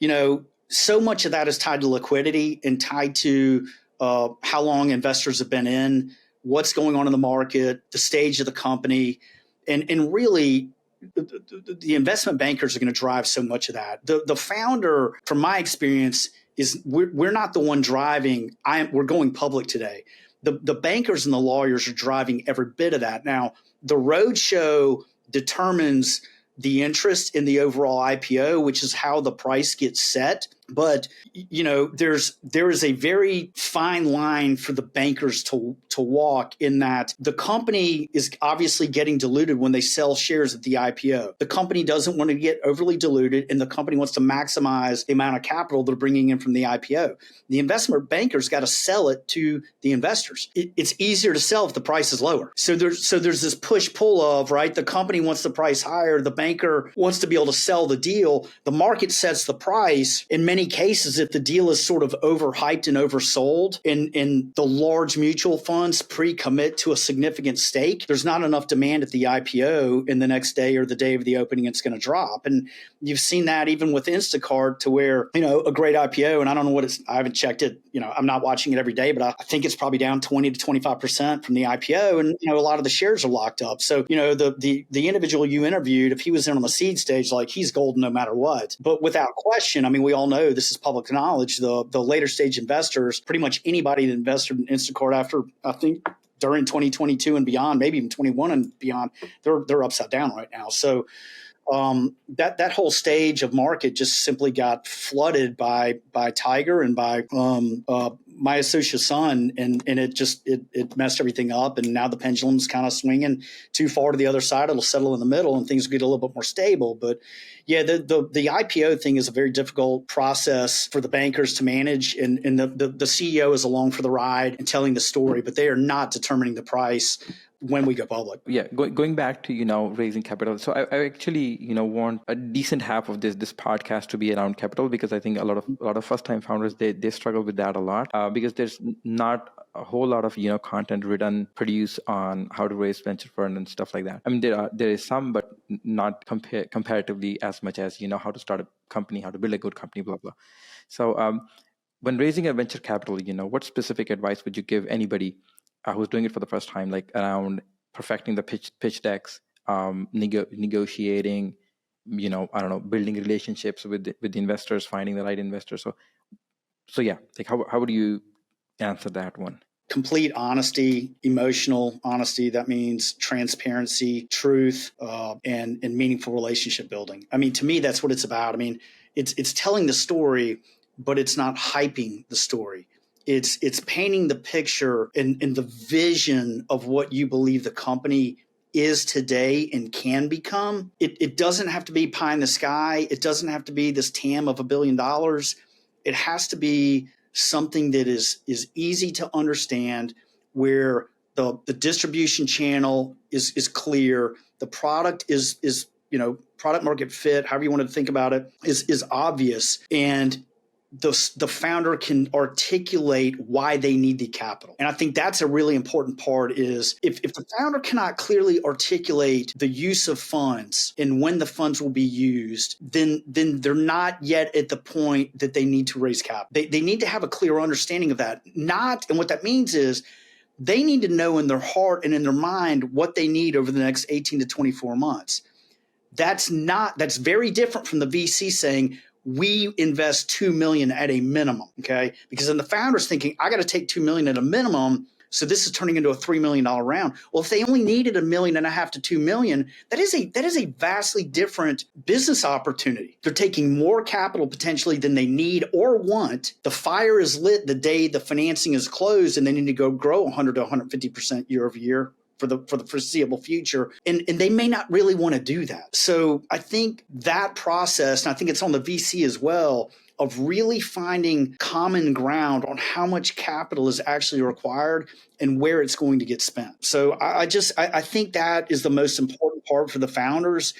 so much of that is tied to liquidity and tied to how long investors have been in, what's going on in the market, the stage of the company, and really the investment bankers are going to drive so much of that. The founder, from my experience, is we're not the one driving. We're going public today. The bankers and the lawyers are driving every bit of that. Now, the roadshow determines the interest in the overall IPO, which is how the price gets set. But there is a very fine line for the bankers to walk, in that the company is obviously getting diluted when they sell shares at the IPO. The company doesn't want to get overly diluted, and the company wants to maximize the amount of capital they're bringing in from the IPO. The investment bankers got to sell it to the investors. It's easier to sell if the price is lower. So there's this push-pull of, right, the company wants the price higher, the banker wants to be able to sell the deal. The market sets the price. In many cases, if the deal is sort of overhyped and oversold, and the large mutual funds pre-commit to a significant stake, there's not enough demand at the IPO, and the next day or the day of the opening, it's going to drop. And you've seen that even with Instacart, to where, a great IPO, and I don't know I haven't checked it, I'm not watching it every day, but I think it's probably down 20 to 25% from the IPO. And, a lot of the shares are locked up. So, the individual you interviewed, if he was in on the seed stage, like, he's golden no matter what. But without question, I mean, we all know this is public knowledge. The later stage investors, pretty much anybody that invested in Instacart after, I think, during 2022 and beyond, maybe even 21 and beyond, they're upside down right now. So that whole stage of market just simply got flooded by Tiger and by my associate's son, and it messed everything up. And now the pendulum's kind of swinging too far to the other side. It'll settle in the middle, and things get a little bit more stable. But yeah, the IPO thing is a very difficult process for the bankers to manage, and the CEO is along for the ride and telling the story, but they are not determining the price when we go public. Yeah, going back to raising capital. So I actually want a decent half of this podcast to be around capital, because I think a lot of first time founders they struggle with that a lot, because there's not a whole lot of content produced on how to raise venture fund and stuff like that. I mean, there is some, but not comparatively as much as how to start a company, how to build a good company, blah blah. So when raising a venture capital, what specific advice would you give anybody who's doing it for the first time, like around perfecting the pitch decks, negotiating, I don't know, building relationships with the investors, finding the right investors. So yeah, like how would you answer that one? Complete honesty, emotional honesty. That means transparency, truth, and meaningful relationship building. I mean, to me, that's what it's about. I mean, it's telling the story, but it's not hyping the story. It's painting the picture and the vision of what you believe the company is today and can become. It doesn't have to be pie in the sky. It doesn't have to be this TAM of $1 billion. It has to be something that is easy to understand, where the distribution channel is clear. The product is product market fit, however you want to think about it, is obvious. And the founder can articulate why they need the capital. And I think that's a really important part, is if the founder cannot clearly articulate the use of funds and when the funds will be used, then they're not yet at the point that they need to raise capital. They need to have a clear understanding of that. And what that means is They need to know in their heart and in their mind what they need over the next 18 to 24 months. That's very different from the VC saying, we invest 2 million at a minimum. Okay. Because then the founder's thinking, I got to take 2 million at a minimum. So this is turning into a $3 million round. Well, if they only needed $1.5 million to 2 million, that is a vastly different business opportunity. They're taking more capital potentially than they need or want. The fire is lit the day the financing is closed, and they need to go grow 100 to 150% year over year for the foreseeable future. And they may not really want to do that. So I think that process, and I think it's on the VC as well, of really finding common ground on how much capital is actually required and where it's going to get spent. So I think that is the most important part for the founders,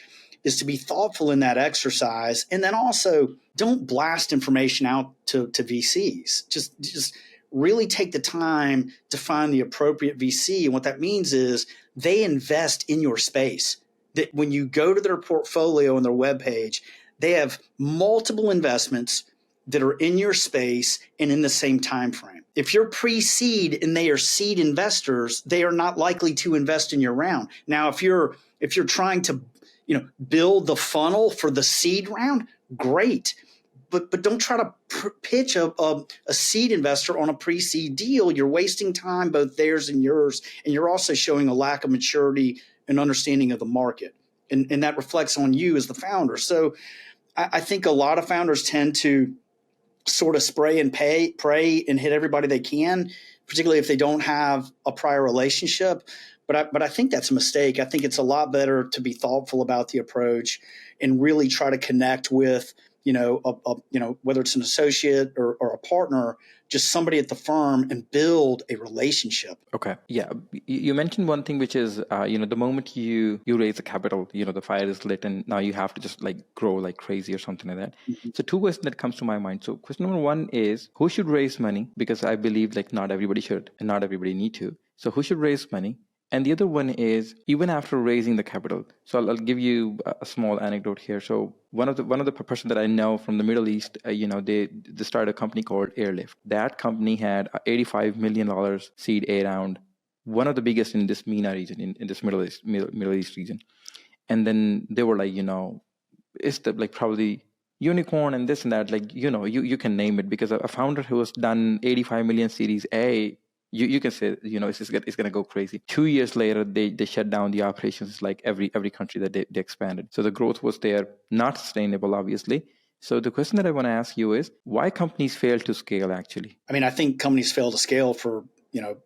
is to be thoughtful in that exercise. And then also don't blast information out to VCs. Just really take the time to find the appropriate VC. And what that means is they invest in your space. That when you go to their portfolio on their webpage, they have multiple investments that are in your space and in the same time frame. If you're pre-seed and they are seed investors, they are not likely to invest in your round. Now, if you're trying to, build the funnel for the seed round, great. But don't try to pitch a seed investor on a pre-seed deal. You're wasting time, both theirs and yours, and you're also showing a lack of maturity and understanding of the market. And that reflects on you as the founder. So I think a lot of founders tend to sort of spray and pray and hit everybody they can, particularly if they don't have a prior relationship. But I think that's a mistake. I think it's a lot better to be thoughtful about the approach and really try to connect with, whether it's an associate or a partner, just somebody at the firm, and build a relationship. Okay. Yeah. You mentioned one thing, which is, the moment you raise the capital, the fire is lit and now you have to just grow like crazy or something like that. Mm-hmm. So two questions that comes to my mind. So question number one is, who should raise money? Because I believe not everybody should and not everybody need to. So who should raise money? And the other one is, even after raising the capital. So I'll give you a small anecdote here. So one of the person that I know from the Middle East, they started a company called Airlift. That company had $85 million seed A round, one of the biggest in this MENA region, in this Middle East region. And then they were like, it's the probably unicorn and this and that, you can name it, because a founder who has done 85 million Series A, you can say, it's going to go crazy. 2 years later, they shut down the operations like every country that they expanded. So the growth was there, not sustainable, obviously. So the question that I want to ask you is, why companies fail to scale, actually? I mean, I think companies fail to scale for,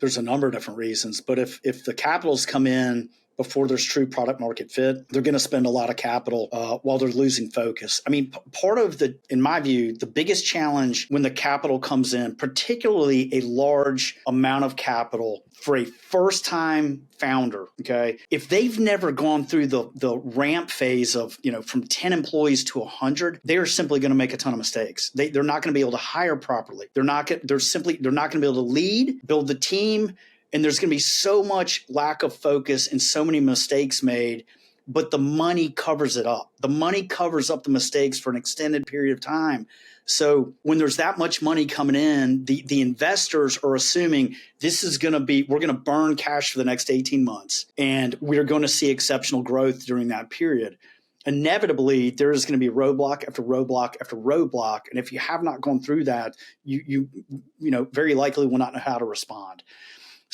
there's a number of different reasons. But if the capitals come in before there's true product market fit, they're going to spend a lot of capital while they're losing focus. I mean, part of in my view, the biggest challenge when the capital comes in, particularly a large amount of capital for a first-time founder, okay, if they've never gone through the ramp phase of, from 10 employees to 100, they're simply going to make a ton of mistakes. They're not going to be able to hire properly. They're not going to be able to lead, build the team. And there's going to be so much lack of focus and so many mistakes made, but the money covers it up. The money covers up the mistakes for an extended period of time. So when there's that much money coming in, the investors are assuming we're going to burn cash for the next 18 months, and we're going to see exceptional growth during that period. Inevitably, there is going to be roadblock after roadblock after roadblock. And if you have not gone through that, you very likely will not know how to respond.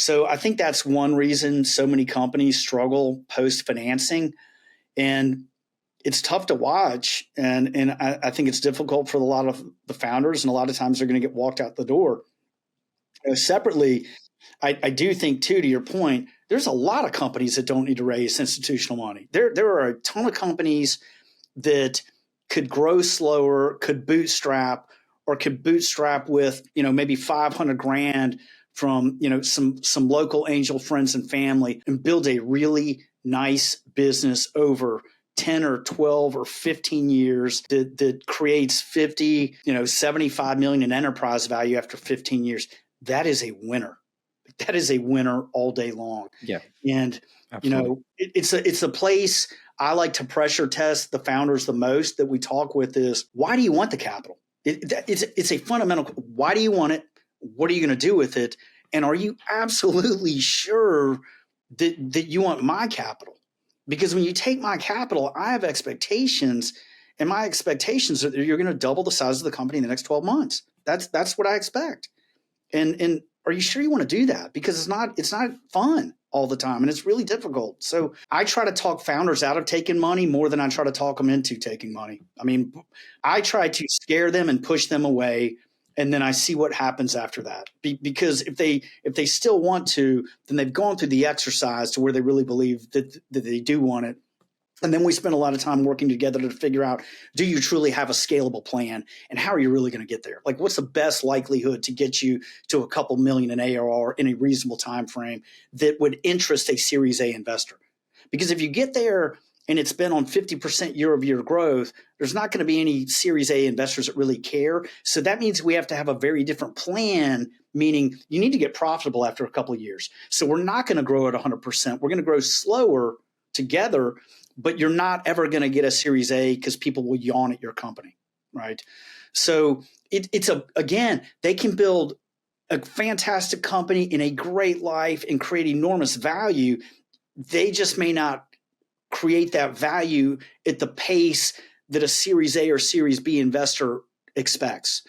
So I think that's one reason so many companies struggle post-financing, and it's tough to watch. And I think it's difficult for a lot of the founders, and a lot of times they're going to get walked out the door. Separately, I do think, too, to your point, there's a lot of companies that don't need to raise institutional money. There are a ton of companies that could grow slower, could bootstrap with, maybe 500 grand from, some local angel friends and family, and build a really nice business over 10 or 12 or 15 years that creates 50, 75 million in enterprise value after 15 years. That is a winner. That is a winner all day long. Yeah. And, absolutely. It's a place I like to pressure test the founders the most that we talk with is, why do you want the capital? It's a fundamental, why do you want it? What are you going to do with it? And are you absolutely sure that you want my capital? Because when you take my capital, I have expectations, and my expectations are that you're going to double the size of the company in the next 12 months. That's what I expect. And are you sure you want to do that? Because it's not fun all the time, and it's really difficult. So I try to talk founders out of taking money more than I try to talk them into taking money. I mean, I try to scare them and push them away, and then I see what happens after that. Because if they still want to, then they've gone through the exercise to where they really believe that they do want it. And then we spend a lot of time working together to figure out, do you truly have a scalable plan, and how are you really going to get there? Like, what's the best likelihood to get you to a couple million in ARR in a reasonable time frame that would interest a Series A investor? Because if you get there and it's been on 50% year-over-year growth, there's not going to be any Series A investors that really care. So that means we have to have a very different plan, meaning you need to get profitable after a couple of years. So we're not going to grow at 100%. We're going to grow slower together, but you're not ever going to get a Series A because people will yawn at your company, right? So again, they can build a fantastic company in a great life and create enormous value. They just may not create that value at the pace that a Series A or Series B investor expects.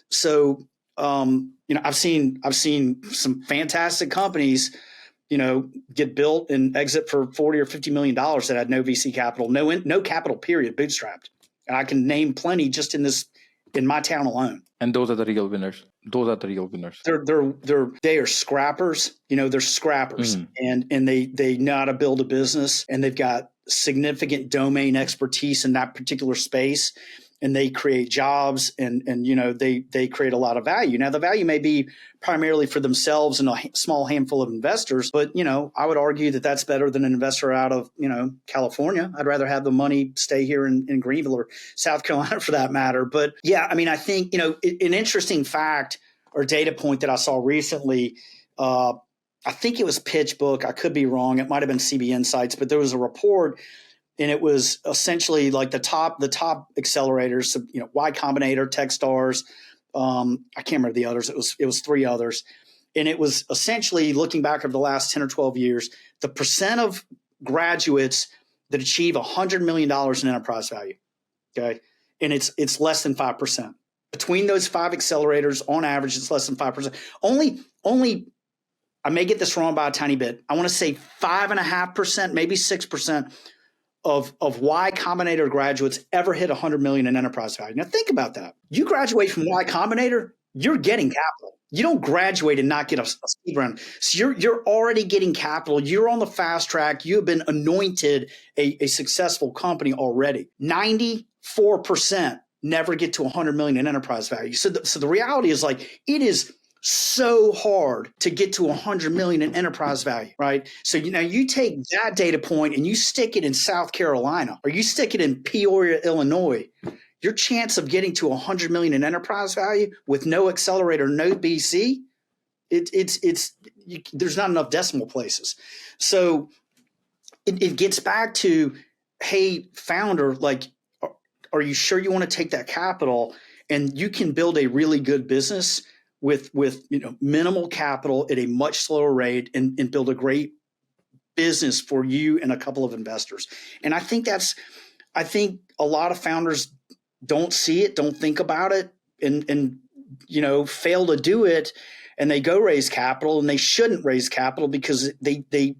So, I've seen some fantastic companies, get built and exit for $40 or $50 million that had no VC capital, no capital, period, bootstrapped. And I can name plenty just in my town alone. And those are the real winners. They are scrappers. They're scrappers, and they know how to build a business, and they've got significant domain expertise in that particular space. And they create jobs, and they create a lot of value. Now, the value may be primarily for themselves and a small handful of investors, but I would argue that that's better than an investor out of California. I'd rather have the money stay here in Greenville or South Carolina for that matter. But yeah, I mean, I think an interesting fact or data point that I saw recently. I think it was PitchBook. I could be wrong. It might have been CB Insights, but there was a report. And it was essentially like the top accelerators, so, Y Combinator, Techstars. I can't remember the others. It was three others. And it was essentially looking back over the last 10 or 12 years, the percent of graduates that achieve $100 million in enterprise value. Okay. And it's less than 5%. Between those five accelerators, on average, it's less than 5%. Only, I may get this wrong by a tiny bit. I want to say 5.5%, maybe 6%. Of Y Combinator graduates ever hit 100 million in enterprise value. Now think about that. You graduate from Y Combinator, you're getting capital. You don't graduate and not get a seed round. So you're already getting capital. You're on the fast track. You have been anointed a successful company already. 94% never get to 100 million in enterprise value. So the reality is, like, it is so hard to get to 100 million in enterprise value, right? So you take that data point and you stick it in South Carolina, or you stick it in Peoria, Illinois, your chance of getting to 100 million in enterprise value with no accelerator, no BC, there's not enough decimal places. So it gets back to, hey, founder, like, are you sure you want to take that capital? And you can build a really good business with minimal capital at a much slower rate, and build a great business for you and a couple of investors. And I think a lot of founders don't see it, don't think about it, and fail to do it. And they go raise capital, and they shouldn't raise capital because they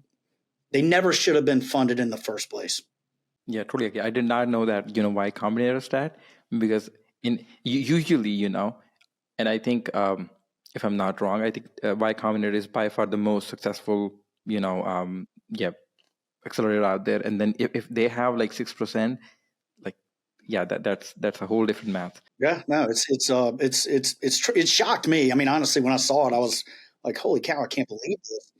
never should have been funded in the first place. Yeah, totally agree. I did not know that, Y Combinator stat, because usually, and I think, if I'm not wrong, I think Y Combinator is by far the most successful, accelerator out there. And then if they have like 6%, like, yeah, that's a whole different math. Yeah, no, it shocked me. I mean, honestly, when I saw it, I was like, holy cow, I can't believe this.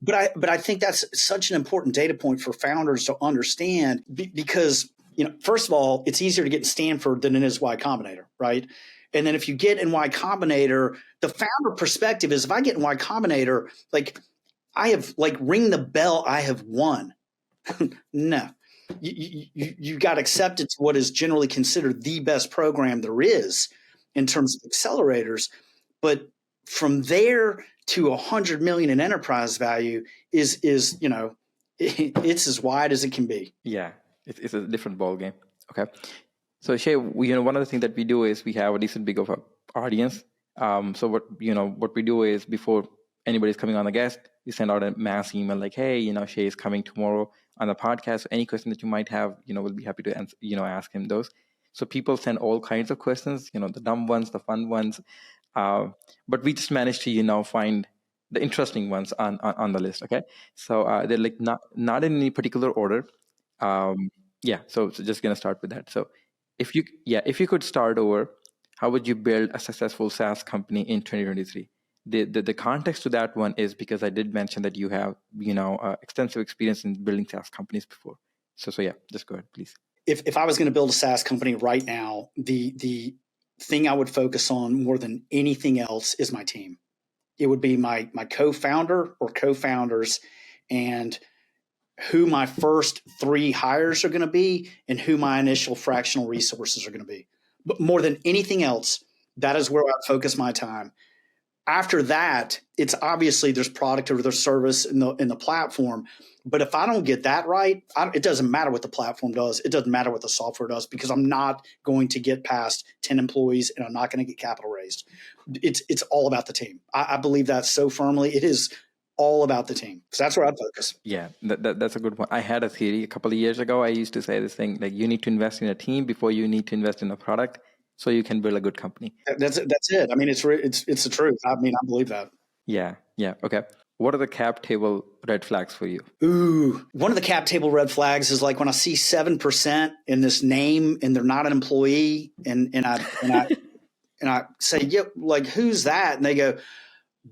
But I think that's such an important data point for founders to understand, because, first of all, it's easier to get in Stanford than it is Y Combinator, right? And then if you get in Y Combinator, the founder perspective is, if I get in Y Combinator, like, I have, like, ring the bell, I have won. No, you got accepted to what is generally considered the best program there is in terms of accelerators. But from there to 100 million in enterprise value is it's as wide as it can be. Yeah, it's a different ball game. Okay, so Shay, one of the things that we do is we have a decent big of a audience. So what we do is before anybody's coming on the guest, we send out a mass email like, hey, Shay is coming tomorrow on the podcast. So any question that you might have, we'll be happy to answer, ask him those. So people send all kinds of questions, the dumb ones, the fun ones, but we just managed to find the interesting ones on the list. Okay, so they're like not in any particular order. So just gonna start with that. So if you could start over, how would you build a successful SaaS company in 2023? The context to that one is because I did mention that you have extensive experience in building SaaS companies before. So yeah, just go ahead, please. If I was going to build a SaaS company right now, the thing I would focus on more than anything else is my team. It would be my co-founder or co-founders, and who my first 3 hires are going to be, and who my initial fractional resources are going to be. But more than anything else, that is where I focus my time. After that, it's obviously there's product or there's service in the platform. But if I don't get that right, it doesn't matter what the platform does. It doesn't matter what the software does, because I'm not going to get past 10 employees and I'm not going to get capital raised. It's all about the team. I believe that so firmly. It is all about the team. So that's where I focus. Yeah, that's a good one. I had a theory a couple of years ago. I used to say this thing, like, you need to invest in a team before you need to invest in a product, so you can build a good company. That's it. I mean, it's the truth. I mean, I believe that. Yeah. Okay. What are the cap table red flags for you? Ooh, one of the cap table red flags is like when I see 7% in this name and they're not an employee, and I say, yeah, like, who's that? And they go,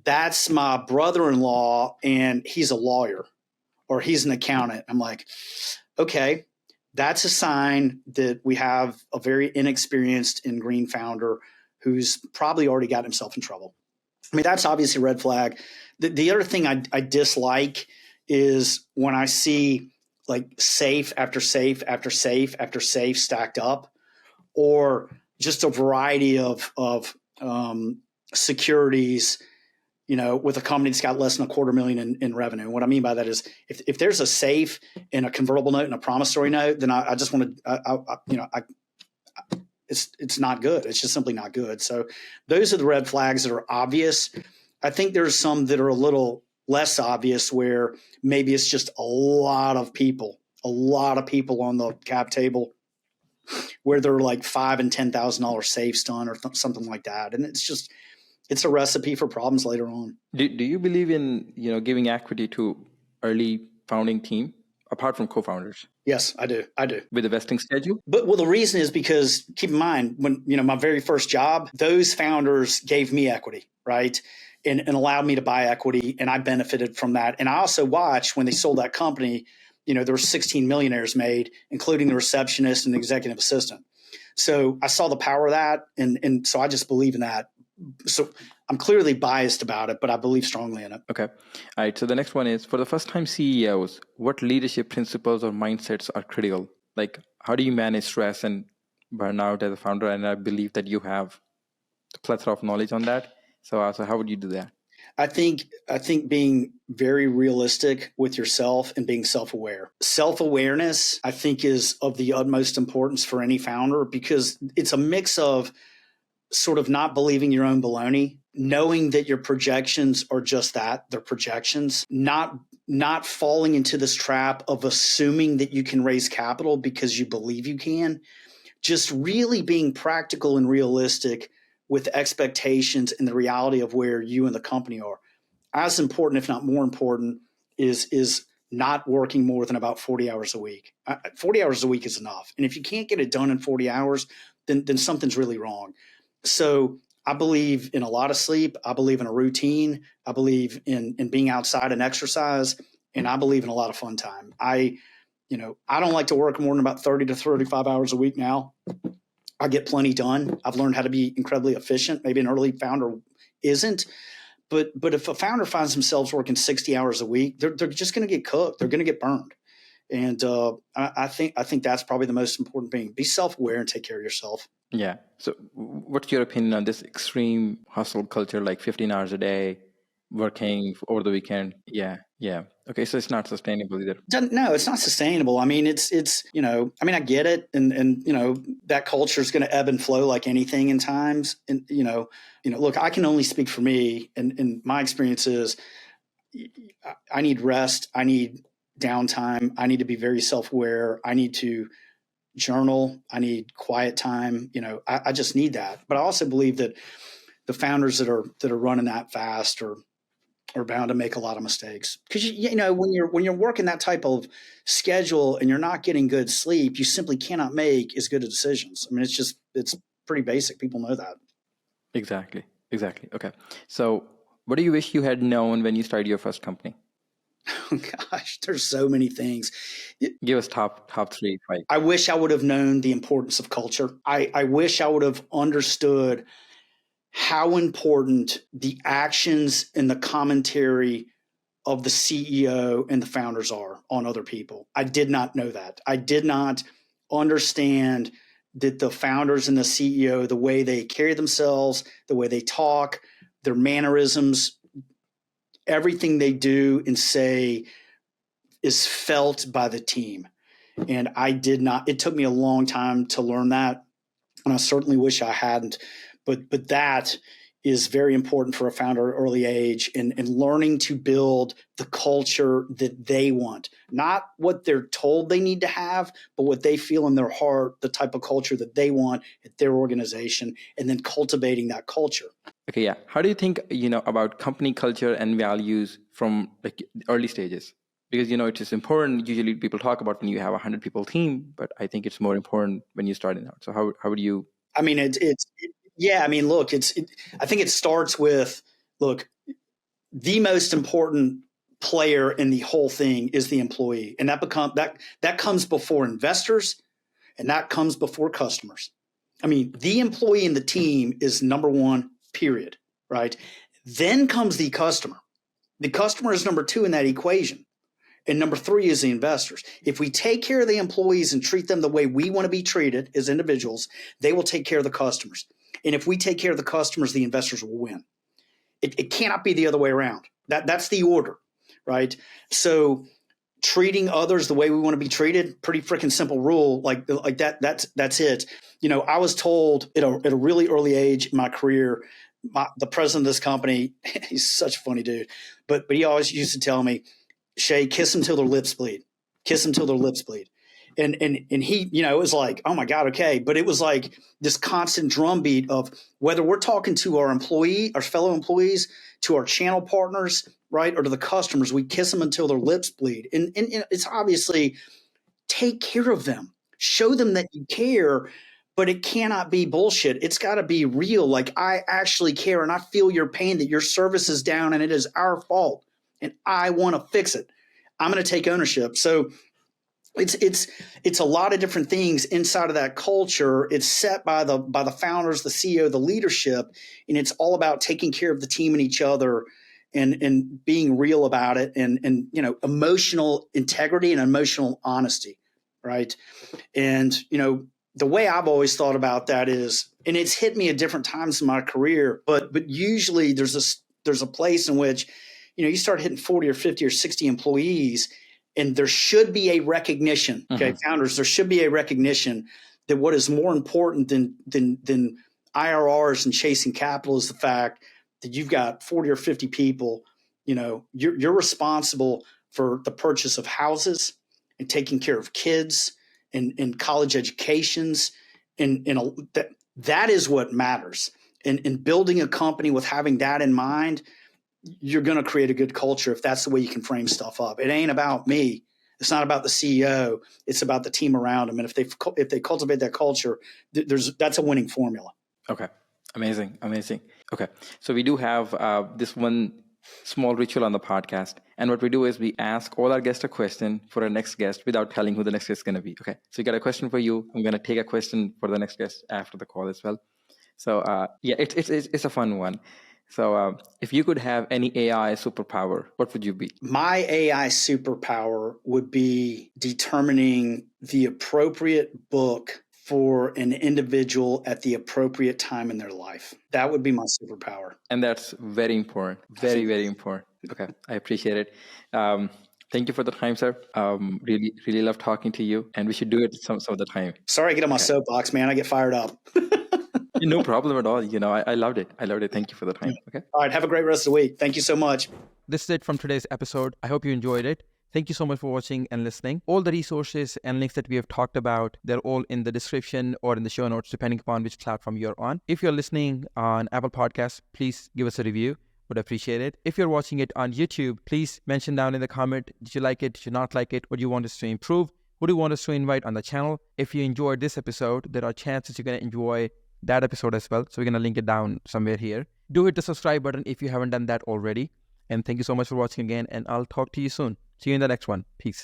that's my brother-in-law, and he's a lawyer or he's an accountant. I'm like, okay, that's a sign that we have a very inexperienced and green founder who's probably already got himself in trouble. I mean, that's obviously a red flag. The other thing I dislike is when I see like safe after safe after safe after safe stacked up, or just a variety of securities, with a company that's got less than $250,000 in revenue. And what I mean by that is if there's a safe and a convertible note and a promissory note, then I just want to, it's not good. It's just simply not good. So those are the red flags that are obvious. I think there's some that are a little less obvious, where maybe it's just a lot of people on the cap table, where they're like $5,000 and $10,000 safes done or something like that. And it's a recipe for problems later on. Do you believe in, giving equity to early founding team apart from co-founders? Yes, I do. With a vesting schedule? But the reason is because, keep in mind, when, my very first job, those founders gave me equity, right? And allowed me to buy equity, and I benefited from that. And I also watched when they sold that company, there were 16 millionaires made, including the receptionist and the executive assistant. So I saw the power of that. And so I just believe in that. So I'm clearly biased about it, but I believe strongly in it. Okay. All right. So the next one is, for the first-time CEOs, what leadership principles or mindsets are critical? Like, how do you manage stress and burnout as a founder? And I believe that you have a plethora of knowledge on that. So how would you do that? I think being very realistic with yourself and being self-aware. Self-awareness, I think, is of the utmost importance for any founder, because it's a mix of sort of not believing your own baloney, knowing that your projections are just that, they're projections, not falling into this trap of assuming that you can raise capital because you believe you can, just really being practical and realistic with expectations and the reality of where you and the company are. As important, if not more important, is not working more than about 40 hours a week. 40 hours a week is enough. And if you can't get it done in 40 hours, then something's really wrong. So I believe in a lot of sleep. I believe in a routine. I believe in being outside and exercise. And I believe in a lot of fun time. I don't like to work more than about 30 to 35 hours a week now. I get plenty done. I've learned how to be incredibly efficient. Maybe an early founder isn't. But if a founder finds themselves working 60 hours a week, they're just going to get cooked. They're going to get burned. And I think that's probably the most important thing. Be self-aware and take care of yourself. Yeah. So what's your opinion on this extreme hustle culture, like 15 hours a day, working over the weekend? Yeah. Yeah. Okay. So it's not sustainable either. No, it's not sustainable. I mean, it's I get it, and that culture is going to ebb and flow like anything in times. And look, I can only speak for me, and my experience is, I need rest, I need downtime, I need to be very self-aware, I need to journal, I need quiet time. I just need that. But I also believe that the founders that are running that fast are bound to make a lot of mistakes, because when you're working that type of schedule and you're not getting good sleep, you simply cannot make as good of decisions. I mean, it's pretty basic. People know that. Exactly. Okay. So what do you wish you had known when you started your first company? Oh, gosh, there's so many things. Give us top 3, 5. I wish I would have known the importance of culture. I wish I would have understood how important the actions and the commentary of the CEO and the founders are on other people. I did not know that. I did not understand that the founders and the CEO, the way they carry themselves, the way they talk, their mannerisms, everything they do and say is felt by the team. And I did not. It took me a long time to learn that, and I certainly wish I hadn't. But that is very important for a founder at an early age, and learning to build the culture that they want, not what they're told they need to have, but what they feel in their heart, the type of culture that they want at their organization, and then cultivating that culture. Okay, yeah. How do you think, about company culture and values from like early stages? Because, it is important. Usually people talk about when you have 100 people team, but I think it's more important when you're starting out. So how would you? I mean, yeah. I mean, look, I think it starts with, look, the most important player in the whole thing is the employee, and that comes before investors, and that comes before customers. I mean, the employee in the team is number one, period, right? Then comes the customer. The customer is number two in that equation. And number three is the investors. If we take care of the employees and treat them the way we want to be treated as individuals, they will take care of the customers. And if we take care of the customers, the investors will win. It cannot be the other way around. That's the order, right? So treating others the way we want to be treated, pretty freaking simple rule. Like that. That's it. I was told at a really early age in my career, the president of this company, he's such a funny dude, but he always used to tell me, Shay, kiss them till their lips bleed. Kiss them till their lips bleed. And he, it was like, oh my God, okay. But it was like this constant drumbeat of whether we're talking to our fellow employees, to our channel partners, right, or to the customers, we kiss them until their lips bleed. And it's obviously take care of them, show them that you care, but it cannot be bullshit. It's got to be real. Like, I actually care, and I feel your pain that your service is down, and it is our fault, and I want to fix it. I'm going to take ownership. So it's a lot of different things inside of that culture. It's set by the founders, the CEO, the leadership, and it's all about taking care of the team and each other, and being real about it, and emotional integrity and emotional honesty, right? And the way I've always thought about that is, and it's hit me at different times in my career, but usually there's a place in which you start hitting 40 or 50 or 60 employees, and there should be a recognition, okay, founders, there should be a recognition that what is more important than IRRs and chasing capital is the fact that you've got 40 or 50 people. You're responsible for the purchase of houses and taking care of kids and college educations, and that is what matters. And building a company with having that in mind, you're going to create a good culture if that's the way you can frame stuff up. It ain't about me. It's not about the CEO. It's about the team around them. And if they cultivate that culture, that's a winning formula. Okay. Amazing. Okay. So we do have this one small ritual on the podcast. And what we do is we ask all our guests a question for our next guest without telling who the next guest is going to be. Okay. So we got a question for you. I'm going to take a question for the next guest after the call as well. So it's a fun one. So if you could have any AI superpower, what would you be? My AI superpower would be determining the appropriate book for an individual at the appropriate time in their life. That would be my superpower. And that's very important. Very, very important. Okay. I appreciate it. Thank you for the time, sir. Really, really love talking to you, and we should do it some of the time. Sorry, I get on my soapbox, man. I get fired up. No problem at all. I loved it. Thank you for the time. Okay. All right. Have a great rest of the week. Thank you so much. This is it from today's episode. I hope you enjoyed it. Thank you so much for watching and listening. All the resources and links that we have talked about, they're all in the description or in the show notes, depending upon which platform you're on. If you're listening on Apple Podcasts, please give us a review. Would appreciate it. If you're watching it on YouTube, please mention down in the comment, did you like it? Did you not like it? What do you want us to improve? Who do you want us to invite on the channel? If you enjoyed this episode, there are chances you're going to enjoy that episode as well. So we're going to link it down somewhere here. Do hit the subscribe button if you haven't done that already. And thank you so much for watching again. And I'll talk to you soon. See you in the next one. Peace.